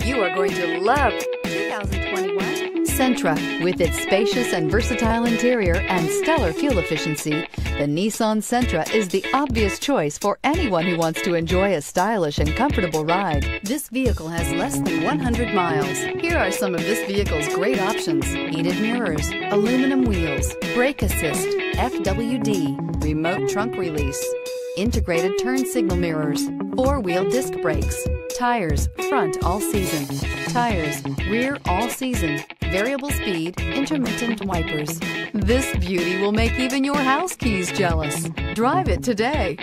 You are going to love 2021 Sentra. With its spacious and versatile interior and stellar fuel efficiency, the Nissan Sentra is the obvious choice for anyone who wants to enjoy a stylish and comfortable ride. This vehicle has less than 100 miles. Here are some of this vehicle's great options: heated mirrors, aluminum wheels, brake assist, FWD, remote trunk release, integrated turn signal mirrors, four-wheel disc brakes, tires front all season, tires rear all season, variable speed, intermittent wipers. This beauty will make even your house keys jealous. Drive it today.